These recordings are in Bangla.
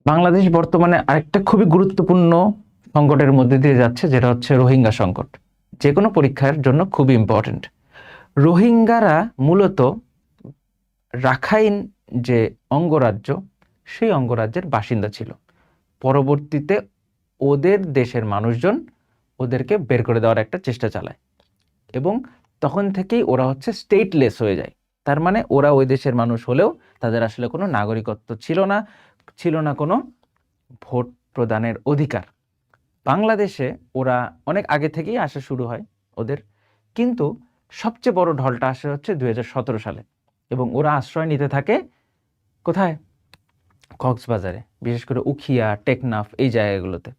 বাংলাদেশ বর্তমানে আরেকটা খুবই গুরুত্বপূর্ণ সংকটের মধ্যে দিয়ে যাচ্ছে, যেটা হচ্ছে রোহিঙ্গা সংকট। যে কোনো পরীক্ষার জন্য খুবই ইম্পর্টেন্ট। রোহিঙ্গারা মূলত রাখাইন যে অঙ্গরাজ্য, সেই অঙ্গরাজ্যের বাসিন্দা ছিল। পরবর্তীতে ওদের দেশের মানুষজন ওদেরকে বের করে দেওয়ার একটা চেষ্টা চালায় এবং তখন থেকেই ওরা হচ্ছে স্টেটলেস হয়ে যায়। তার মানে ওরা ওই দেশের মানুষ হলেও তাদের আসলে কোনো নাগরিকত্ব ছিল না কোনো ভোট প্রদানের অধিকার। বাংলাদেশে ওরা অনেক আগে থেকেই আসা শুরু হয় ওদের, কিন্তু সবচেয়ে বড় ঢলটা আসে হচ্ছে 2017 সালে এবং ওরা আশ্রয় নিতে থাকে কোথায়? কক্সবাজারে, বিশেষ করে উখিয়া, টেকনাফ এই জায়গাগুলোতে।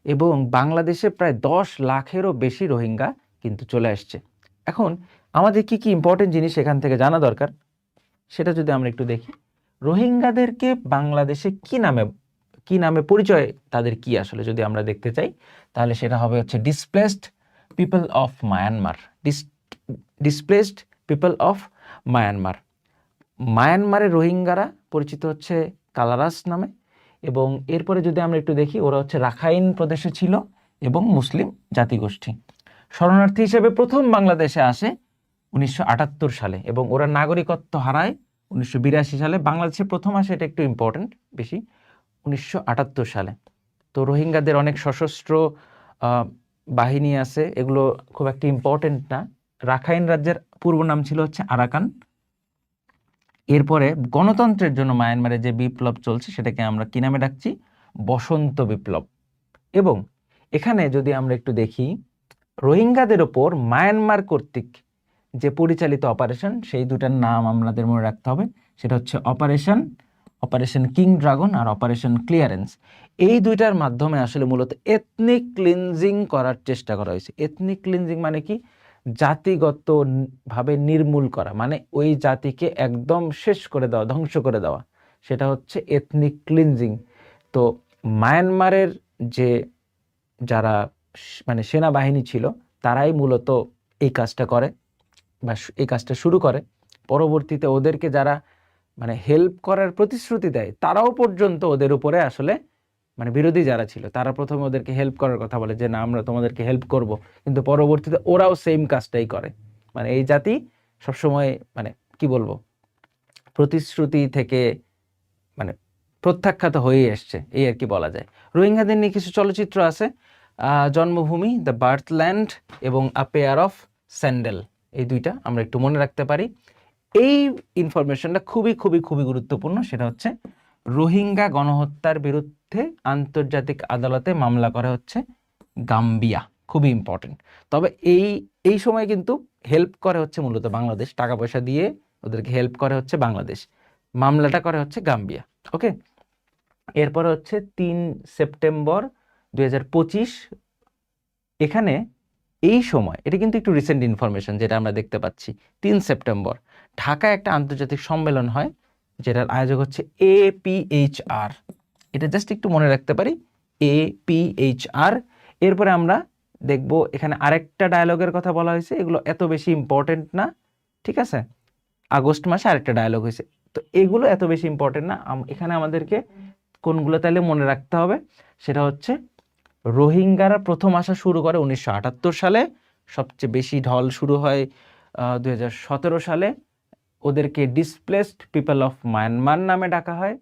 এবং বাংলাদেশে প্রায় 10 লাখেরও বেশি রোহিঙ্গা কিন্তু চলে আসছে। এখন আমাদের কি কি ইম্পর্টেন্ট জিনিস এখান থেকে জানা দরকার সেটা যদি আমরা একটু দেখি। রোহিঙ্গাদেরকে বাংলাদেশে কি নামে পরিচয়, তাদের কি আসলে যদি আমরা দেখতে চাই, তাহলে সেটা হবে হচ্ছে displaced people of Myanmar. Displaced people of Myanmar. মায়ানমারের রোহিঙ্গারা পরিচিত হচ্ছে কালারাস নামে। এবং এরপরে যদি আমরা একটু দেখি, ওরা হচ্ছে রাখাইন প্রদেশে ছিল এবং মুসলিম জাতিগোষ্ঠী। শরণার্থী হিসেবে প্রথম বাংলাদেশে আসে 1978 সালে এবং ওরা নাগরিকত্ব হারায় 1982 সালে। বাংলাদেশে প্রথম আসে, এটা একটু ইম্পর্টেন্ট বেশি, 1978 সালে। তো রোহিঙ্গাদের অনেক সশস্ত্র বাহিনী আছে, এগুলো খুব একটা ইম্পর্টেন্ট না। রাখাইন রাজ্যের পূর্ব নাম ছিল হচ্ছে আরাকান। এরপরে গণতন্ত্রের জন্য মায়ানমারে যে বিপ্লব চলছে সেটাকে আমরা কি নামে ডাকছি? বসন্ত বিপ্লব। এবং এখানে যদি আমরা একটু দেখি, রোহিঙ্গাদের ওপর মায়ানমার কর্তৃক যে পরিচালিত অপারেশন, সেই দুটার নাম আমাদের মনে রাখতে হবে। সেটা হচ্ছে অপারেশন কিং ড্রাগন আর অপারেশন ক্লিয়ারেন্স। এই দুইটার মাধ্যমে আসলে মূলত এথনিক ক্লিনজিং করার চেষ্টা করা হয়েছে। এথনিক ক্লিনজিং মানে কি? জাতিগত ভাবে নির্মূল করা, মানে ওই জাতিকে একদম শেষ করে দেওয়া, ধ্বংস করে দেওয়া, সেটা হচ্ছে এথনিক ক্লিনজিং। তো মায়ানমারের যে যারা মানে সেনাবাহিনী ছিল, তারাই মূলত এই কাজটা করে বা এই কাজটা শুরু করে। পরবর্তীতে ওদেরকে যারা মানে হেল্প করার প্রতিশ্রুতি দেয়, তারাও পর্যন্ত ওদের উপরে আসলে মানে বিরোধী যারা ছিল, তারা প্রথমে ওদেরকে হেল্প করার কথা বলে যে না, আমরা তোমাদেরকে হেল্প করব, কিন্তু পরবর্তীতে ওরাও সেম কাজটাই করে। মানে এই জাতি সবসময় মানে কি বলবো, প্রতিশ্রুতি থেকে মানে প্রত্যাখ্যাত হয়ে এসছে, এই আর কি বলা যায়। রোহিঙ্গাদের নিয়ে কিছু চলচ্চিত্র আছে, জন্মভূমি, দ্য বার্থল্যান্ড এবং আ পেয়ার অফ স্যান্ডেল, এই দুইটা আমরা একটু মনে রাখতে পারি। এই ইনফরমেশনটা খুবই খুবই খুবই গুরুত্বপূর্ণ। সেটা হচ্ছে রোহিঙ্গা গণহত্যার বিরুদ্ধে আন্তর্জাতিক আদালতে মামলা করে হচ্ছে গাম্বিয়া, খুবই ইম্পর্টেন্ট। তবে এই সময় কিন্তু হেল্প করে হচ্ছে মূলত বাংলাদেশ, টাকা পয়সা দিয়ে ওদেরকে হেল্প করে হচ্ছে বাংলাদেশ, মামলাটা করে হচ্ছে গাম্বিয়া। ওকে, এরপরে হচ্ছে 3 সেপ্টেম্বর 2025। এখানে এই সময়, এটা কিন্তু একটু রিসেন্ট ইনফরমেশন যেটা আমরা দেখতে পাচ্ছি, 3 সেপ্টেম্বর ঢাকায় একটা আন্তর্জাতিক সম্মেলন হয়, যেটার আয়োজক হচ্ছে APHR। এটা জাস্ট একটু মনে রাখতে পারি, APHR। এরপরে আমরা দেখব এখানে আরেকটা ডায়ালগের কথা বলা হয়েছে, এগুলো এত বেশি ইম্পর্টেন্ট না, ঠিক আছে? আগস্ট মাসে আরেকটা ডায়ালগ হয়েছে, তো এগুলো এত বেশি ইম্পর্টেন্ট না। এখানে আমাদেরকে কোনগুলো তাহলে মনে রাখতে হবে, সেটা হচ্ছে রোহিঙ্গারা প্রথম আসা শুরু করে 1978 সালে, সবচেয়ে বেশি ঢল শুরু হয় 2017 সালে। ওদেরকে ডিসপ্লেসড পিপল অফ মায়ানমার নামে ডাকা হয়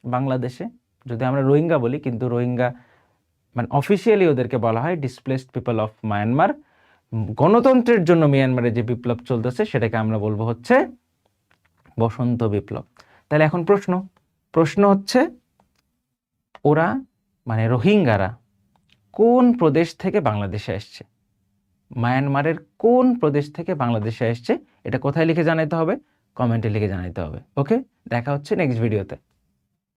বাংলাদেশে, যদি আমরা রোহিঙ্গা বলি, কিন্তু রোহিঙ্গা মানে অফিসিয়ালি ওদেরকে বলা হয় ডিসপ্লেসড পিপল অফ মায়ানমার। গণতন্ত্রের জন্য মিয়ানমারে যে বিপ্লব চলতেছে সেটাকে আমরা বলবো হচ্ছে বসন্ত বিপ্লব। তাহলে এখন প্রশ্ন হচ্ছে, ওরা মানে রোহিঙ্গারা কোন প্রদেশ থেকে বাংলাদেশে আসছে? মায়ানমারের কোন প্রদেশ থেকে বাংলাদেশে আসছে? এটা কোথায় লিখে জানাতে হবে? কমেন্টে লিখে জানাতে হবে। ওকে, দেখা হচ্ছে নেক্সট ভিডিওতে।